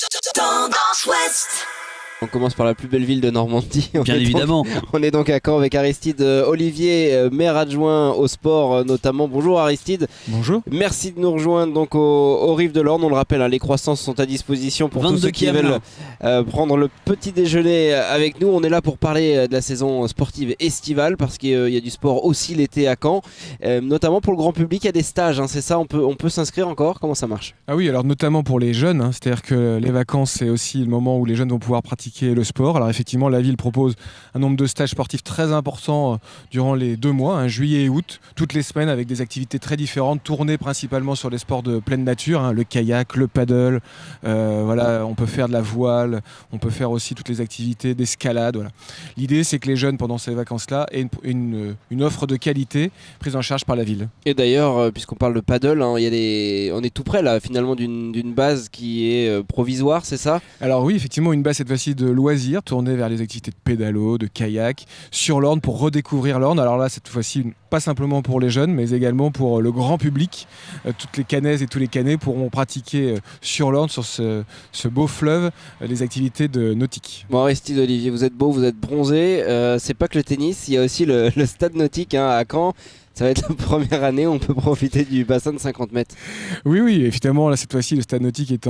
Tendance Ouest. On commence par la plus belle ville de Normandie. Bien évidemment. On est donc à Caen avec Aristide Olivier, maire adjoint au sport notamment. Bonjour Aristide. Bonjour. Merci de nous rejoindre donc aux rives de l'Orne. On le rappelle, les croissants sont à disposition pour tous ceux qui veulent prendre le petit déjeuner avec nous. On est là pour parler de la saison sportive estivale parce qu'il y a du sport aussi l'été à Caen, notamment pour le grand public. Il y a des stages, c'est ça, on peut s'inscrire encore. Comment ça marche? Ah oui, alors notamment pour les jeunes, c'est-à-dire que les vacances c'est aussi le moment où les jeunes vont pouvoir pratiquer le sport. Alors effectivement, la ville propose un nombre de stages sportifs très important durant les 2 mois, juillet et août, toutes les semaines avec des activités très différentes, tournées principalement sur les sports de pleine nature, le kayak, le paddle, on peut faire de la voile, on peut faire aussi toutes les activités d'escalade. Voilà. L'idée c'est que les jeunes pendant ces vacances-là aient une offre de qualité prise en charge par la ville. Et d'ailleurs, puisqu'on parle de paddle, on est tout près là finalement d'une base qui est provisoire, c'est ça? Alors oui, effectivement, une base cette fois-ci de loisirs tournée vers les activités de pédalo, de kayak sur l'Orne pour redécouvrir l'Orne. Alors là, cette fois-ci, pas simplement pour les jeunes, mais également pour le grand public. Toutes les canaises et tous les canets pourront pratiquer sur l'Orne, sur ce beau fleuve, les activités de nautique. Bon, Aristide Olivier, vous êtes beau, vous êtes bronzé. C'est pas que le tennis, il y a aussi le stade nautique à Caen. Ça va être la première année où on peut profiter du bassin de 50 mètres. Oui, évidemment, là, cette fois-ci, le stade nautique est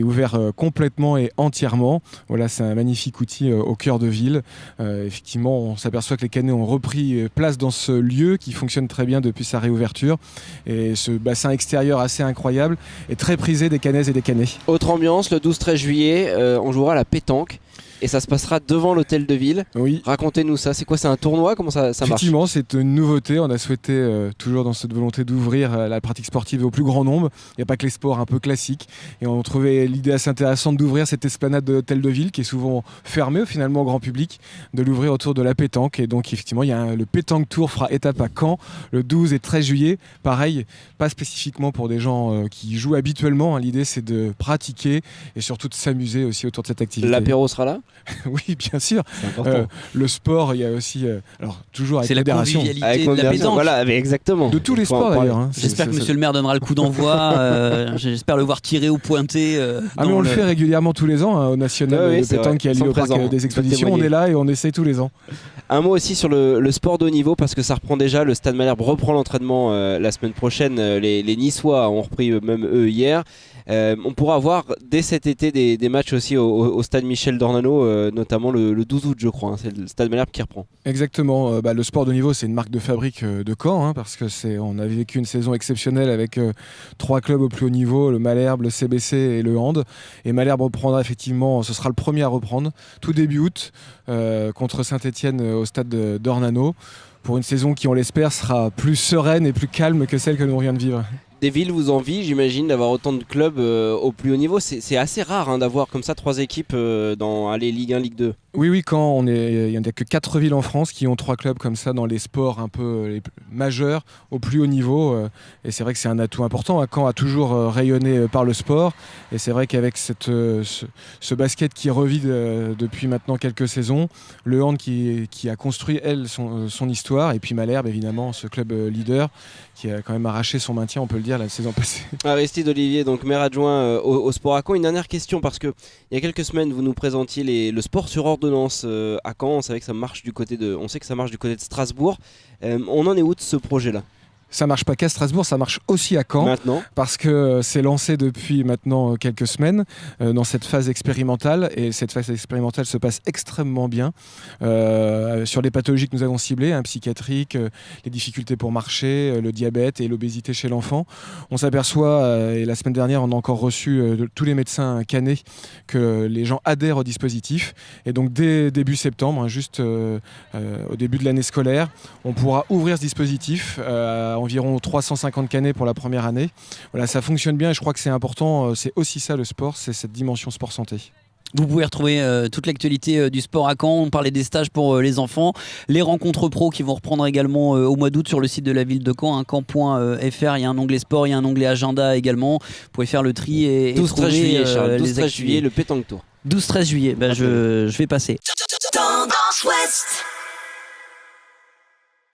ouvert complètement et entièrement. Voilà, c'est un magnifique outil au cœur de ville. Effectivement, on s'aperçoit que les canets ont repris place dans ce lieu qui fonctionne très bien depuis sa réouverture. Et ce bassin extérieur assez incroyable est très prisé des canaises et des canets. Autre ambiance, le 12-13 juillet, on jouera à la pétanque. Et ça se passera devant l'hôtel de ville. Oui. Racontez-nous ça. C'est quoi? C'est un tournoi? Comment ça marche? Effectivement, c'est une nouveauté. On a souhaité, toujours dans cette volonté d'ouvrir la pratique sportive au plus grand nombre. Il n'y a pas que les sports un peu classiques. Et on trouvait l'idée assez intéressante d'ouvrir cette esplanade de l'hôtel de ville qui est souvent fermée finalement au grand public, de l'ouvrir autour de la pétanque. Et donc effectivement, il y a le Pétanque Tour fera étape à Caen le 12 et 13 juillet. Pareil, pas spécifiquement pour des gens qui jouent habituellement. L'idée, c'est de pratiquer et surtout de s'amuser aussi autour de cette activité. L'apéro sera là? Oui, bien sûr. C'est important. Le sport, il y a aussi, toujours avec c'est la modération. convivialité de la pétanque. Voilà, exactement. De tous les sports d'ailleurs. J'espère que monsieur le maire donnera le coup d'envoi. J'espère le voir tirer ou pointer. Mais on le fait régulièrement tous les ans au national de pétanque qui a lieu au parc des expositions. On est là et on essaye tous les ans. Un mot aussi sur le sport de haut niveau parce que ça reprend déjà. Le Stade Malherbe reprend l'entraînement la semaine prochaine. Les Niçois ont repris même eux hier. On pourra avoir dès cet été des matchs aussi au stade Michel Dornano, notamment le 12 août je crois, c'est le stade Malherbe qui reprend. Exactement, le sport de niveau c'est une marque de fabrique de Caen, parce que on a vécu une saison exceptionnelle avec 3 clubs au plus haut niveau, le Malherbe, le CBC et le Hand. Et Malherbe reprendra effectivement, ce sera le premier à reprendre, tout début août, contre Saint-Etienne au stade d'Ornano, pour une saison qui on l'espère sera plus sereine et plus calme que celle que nous on vient de vivre. Des villes vous envient, j'imagine, d'avoir autant de clubs au plus haut niveau. C'est assez rare d'avoir comme ça 3 équipes dans Ligue 1, Ligue 2. Oui, il n'y a que 4 villes en France qui ont 3 clubs comme ça dans les sports un peu majeurs au plus haut niveau. Et c'est vrai que c'est un atout important. Caen a toujours rayonné par le sport. Et c'est vrai qu'avec ce basket qui revit depuis maintenant quelques saisons, le Hand qui a construit, son histoire. Et puis Malherbe, évidemment, ce club leader qui a quand même arraché son maintien, on peut le dire, la saison passée. Aristide Olivier, donc maire adjoint au sport à Caen. Une dernière question, parce qu'il y a quelques semaines, vous nous présentiez le sport sur ordonnance à Caen. On sait que ça marche du côté de Strasbourg. On en est où de ce projet-là? Ça marche pas qu'à Strasbourg, ça marche aussi à Caen. Maintenant. Parce que c'est lancé depuis maintenant quelques semaines dans cette phase expérimentale. Et cette phase expérimentale se passe extrêmement bien. Sur les pathologies que nous avons ciblées, psychiatriques, les difficultés pour marcher, le diabète et l'obésité chez l'enfant. On s'aperçoit, et la semaine dernière, on a encore reçu tous les médecins canets, que les gens adhèrent au dispositif. Et donc dès début septembre, juste au début de l'année scolaire, on pourra ouvrir ce dispositif environ 350 canets pour la première année. Voilà, ça fonctionne bien et je crois que c'est important. C'est aussi ça le sport, c'est cette dimension sport-santé. Vous pouvez retrouver toute l'actualité du sport à Caen. On parlait des stages pour les enfants, les rencontres pro qui vont reprendre également au mois d'août sur le site de la ville de Caen, caen.fr. Il y a un onglet sport, il y a un onglet agenda également. Vous pouvez faire le tri et 12-13 juillet, Charles, 12-13 les juillet, le Pétanque Tour. 12-13 juillet, je vais passer. Tendance Ouest.